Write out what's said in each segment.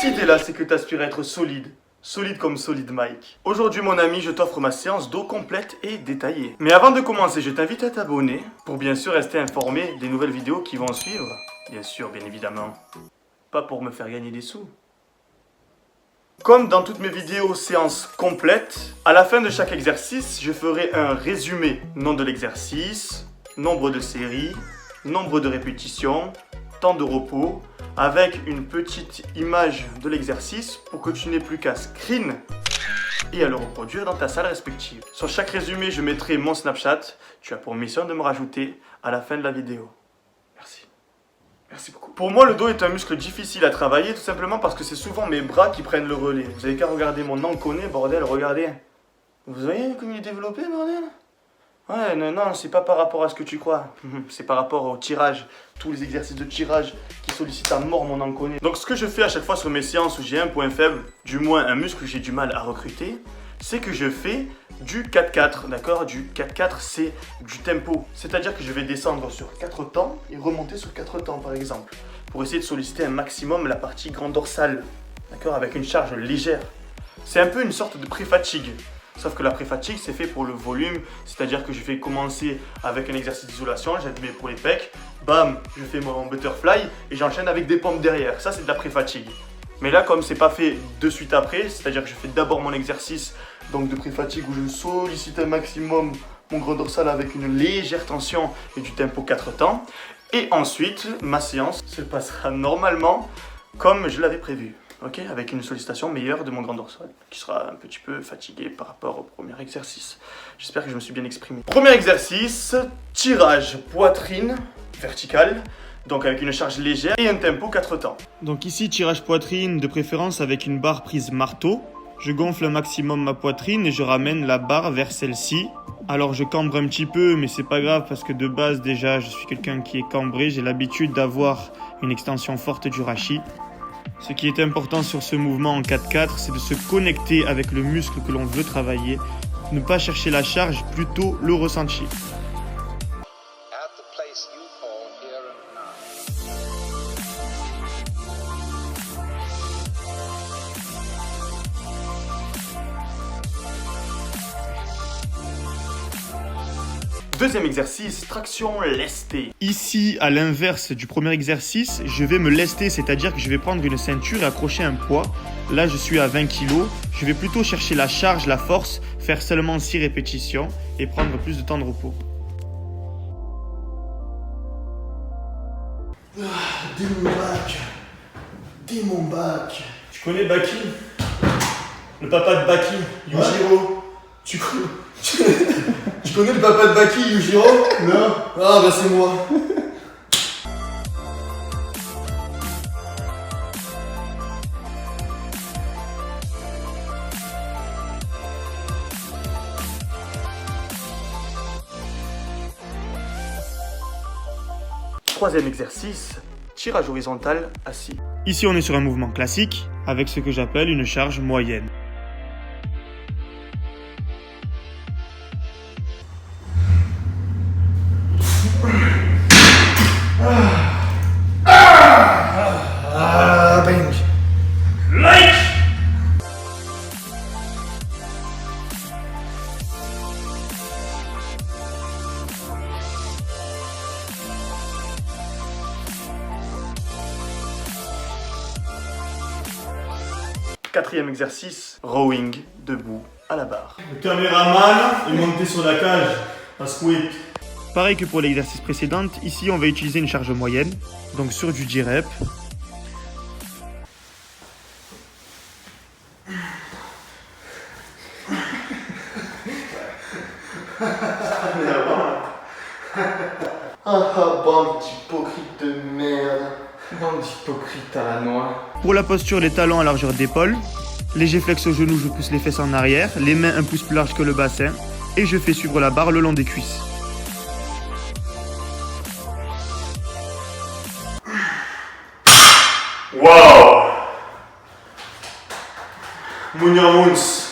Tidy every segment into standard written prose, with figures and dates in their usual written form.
cette idée-là, c'est que tu aspires à être solide. Solide comme Solid Mike. Aujourd'hui mon ami, je t'offre ma séance d'eau complète et détaillée. Mais avant de commencer, je t'invite à t'abonner pour bien sûr rester informé des nouvelles vidéos qui vont suivre. Bien sûr, bien évidemment. Pas pour me faire gagner des sous. Comme dans toutes mes vidéos séances complètes, à la fin de chaque exercice, je ferai un résumé. Nom de l'exercice, nombre de séries, nombre de répétitions, temps de repos, avec une petite image de l'exercice pour que tu n'aies plus qu'à screen et à le reproduire dans ta salle respective. Sur chaque résumé, je mettrai mon Snapchat. Tu as pour mission de me rajouter à la fin de la vidéo. Merci. Merci beaucoup. Pour moi, le dos est un muscle difficile à travailler, tout simplement parce que c'est souvent mes bras qui prennent le relais. Vous avez qu'à regarder mon enconé, bordel, regardez. Vous voyez comme il est développé, bordel? Ouais, non, c'est pas par rapport à ce que tu crois. C'est par rapport au tirage. Tous les exercices de tirage qui sollicitent à mort mon enconé. Donc ce que je fais à chaque fois sur mes séances où j'ai un point faible, du moins un muscle que j'ai du mal à recruter, c'est que je fais du 4-4, d'accord? Du 4-4, c'est du tempo. C'est-à-dire que je vais descendre sur 4 temps et remonter sur 4 temps, par exemple. Pour essayer de solliciter un maximum la partie grand dorsale, d'accord? Avec une charge légère. C'est un peu une sorte de pré-fatigue. Sauf que la pré-fatigue, c'est fait pour le volume, c'est-à-dire que je vais commencer avec un exercice d'isolation, j'admets pour les pecs, bam, je fais mon butterfly et j'enchaîne avec des pompes derrière. Ça, c'est de la pré-fatigue. Mais là, comme c'est pas fait de suite après, c'est-à-dire que je fais d'abord mon exercice donc de pré-fatigue où je sollicite un maximum mon grand dorsal avec une légère tension et du tempo 4 temps. Et ensuite, ma séance se passera normalement comme je l'avais prévu. Ok, avec une sollicitation meilleure de mon grand dorsal, qui sera un petit peu fatigué par rapport au premier exercice. J'espère que je me suis bien exprimé. Premier exercice, tirage poitrine verticale, donc avec une charge légère et un tempo 4 temps. Donc ici, tirage poitrine de préférence avec une barre prise marteau. Je gonfle un maximum ma poitrine et je ramène la barre vers celle-ci. Alors je cambre un petit peu, mais c'est pas grave parce que de base déjà, je suis quelqu'un qui est cambré. J'ai l'habitude d'avoir une extension forte du rachis. Ce qui est important sur ce mouvement en 4-4, c'est de se connecter avec le muscle que l'on veut travailler, ne pas chercher la charge, plutôt le ressenti. Deuxième exercice, traction lestée. Ici, à l'inverse du premier exercice, je vais me lester, c'est-à-dire que je vais prendre une ceinture et accrocher un poids. Là, je suis à 20 kg. Je vais plutôt chercher la charge, la force, faire seulement 6 répétitions et prendre plus de temps de repos. Dis mon bac. Dis mon bac. Tu connais Baki? Le papa de Baki, Yujiro. Tu connais le papa de Baki, Yujiro? Non. Ah bah c'est moi. Troisième exercice, tirage horizontal assis. Ici, on est sur un mouvement classique avec ce que j'appelle une charge moyenne. Bang. Like! Quatrième exercice, rowing, debout à la barre. Le caméraman est monté sur la cage à squat. Pareil que pour l'exercice précédent, ici on va utiliser une charge moyenne, donc sur du 10 reps. Bande d'hypocrite de merde. Bande d'hypocrite à la noix. Pour la posture, les talons à largeur d'épaule. Léger flex au genou, je pousse les fesses en arrière. Les mains un pouce plus large que le bassin. Et je fais suivre la barre le long des cuisses. Wow! Munir Mouns.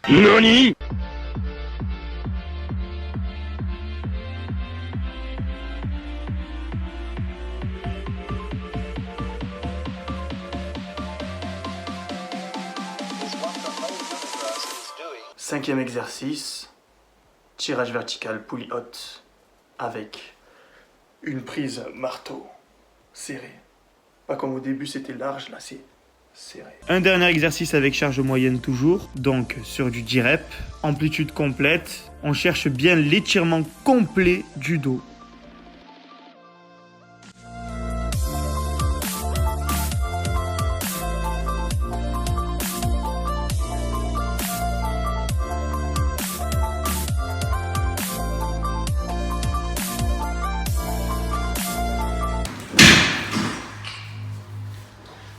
NANI?! Cinquième exercice, tirage vertical poulie haute avec une prise marteau serrée. Pas comme au début c'était large, là c'est serré. Un dernier exercice avec charge moyenne toujours, donc sur du D-rep, amplitude complète. On cherche bien l'étirement complet du dos.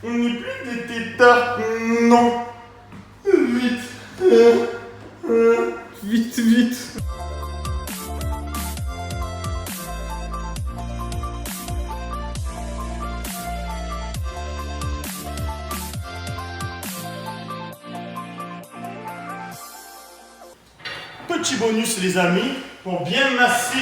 On n'est plus des tétards, non. Vite. Vite, vite. Petit bonus les amis, pour bien masser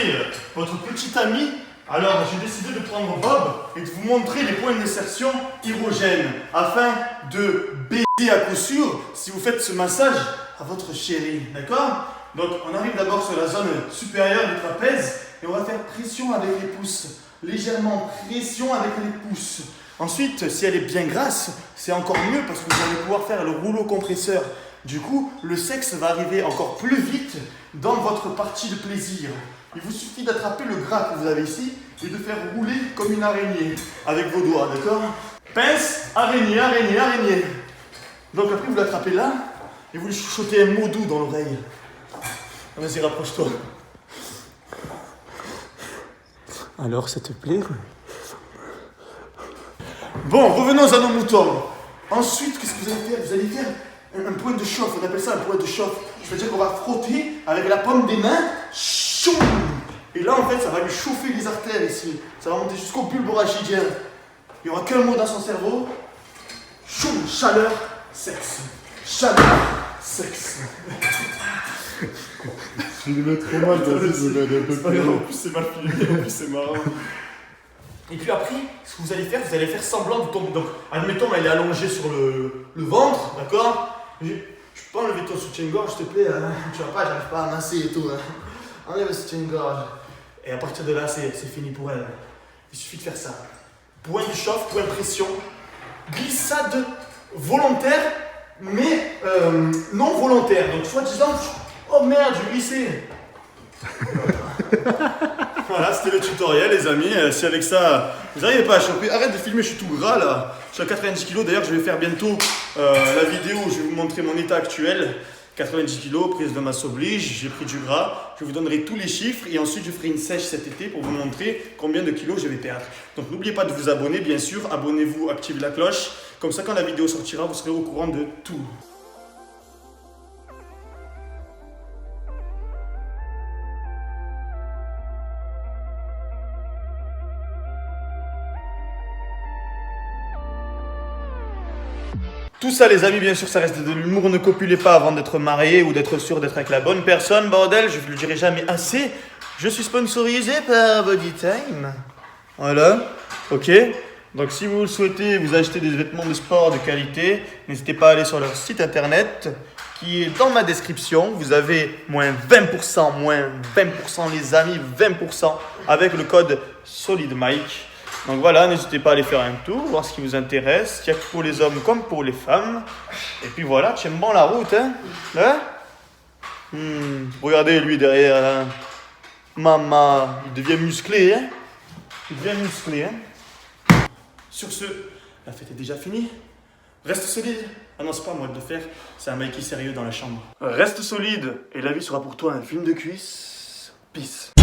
votre petit ami. Alors j'ai décidé de prendre Bob et de vous montrer les points d'insertion érogènes afin de baiser à coup sûr si vous faites ce massage à votre chérie, d'accord? Donc on arrive d'abord sur la zone supérieure du trapèze et on va faire pression avec les pouces, légèrement pression avec les pouces. Ensuite, si elle est bien grasse, c'est encore mieux parce que vous allez pouvoir faire le rouleau compresseur. Du coup, le sexe va arriver encore plus vite dans votre partie de plaisir. Il vous suffit d'attraper le gras que vous avez ici et de faire rouler comme une araignée avec vos doigts, d'accord? Pince, araignée, araignée, araignée. Donc après, vous l'attrapez là et vous lui chuchotez un mot doux dans l'oreille. Vas-y, rapproche-toi. Alors, ça te plaît? Bon, revenons à nos moutons. Ensuite, qu'est-ce que vous allez faire? Vous allez faire un point de chauffe, on appelle ça un point de chauffe. C'est-à-dire qu'on va frotter avec la paume des mains. Choum. Et là, en fait, ça va lui chauffer les artères ici. Ça va monter jusqu'au bulbe rachidien. Il n'y aura qu'un mot dans son cerveau. Choum, chaleur, sexe. Chaleur, sexe. Je vais le mettre trop mal, vas-y, je vais le mettre un peu plus. En plus, c'est mal filmé, en plus, c'est marrant. Et puis après, ce que vous allez faire semblant de tomber. Donc, admettons, elle est allongée sur le ventre, d'accord? Je peux pas enlever ton soutien-gorge, s'il te plaît, hein. Tu vois pas, j'arrive pas à masser et tout. Hein. Enlève le soutien-gorge. Et à partir de là, c'est fini pour elle. Il suffit de faire ça. Point de chauffe, point de pression. Glissade volontaire, mais non volontaire. Donc, soi-disant, oh merde, j'ai glissé. Voilà, c'était le tutoriel, les amis. Si avec ça, vous n'arrivez pas à choper, arrête de filmer, je suis tout gras là. Je suis à 90 kg. D'ailleurs, je vais faire bientôt la vidéo où je vais vous montrer mon état actuel. 90 kg, prise de masse oblige, j'ai pris du gras. Je vous donnerai tous les chiffres et ensuite je ferai une sèche cet été pour vous montrer combien de kilos je vais perdre. Donc n'oubliez pas de vous abonner, bien sûr. Abonnez-vous, activez la cloche. Comme ça, quand la vidéo sortira, vous serez au courant de tout. Tout ça les amis, bien sûr, ça reste de l'humour. Ne copulez pas avant d'être marié ou d'être sûr d'être avec la bonne personne, bordel. Je ne le dirai jamais assez. Je suis sponsorisé par Bodytime. Voilà, ok. Donc si vous le souhaitez, vous achetez des vêtements de sport de qualité. N'hésitez pas à aller sur leur site internet qui est dans ma description. Vous avez moins 20% les amis, 20% avec le code SolidMike. Donc voilà, n'hésitez pas à aller faire un tour, voir ce qui vous intéresse. Il y a pour les hommes comme pour les femmes. Et puis voilà, tiens bon la route, hein, regardez lui derrière, là. Maman, il devient musclé, hein. Il devient musclé, hein. Sur ce, la fête est déjà finie. Reste solide. Ah non, c'est pas à moi de le faire, c'est un mec qui est sérieux dans la chambre. Reste solide, et la vie sera pour toi un film de cuisse. Peace.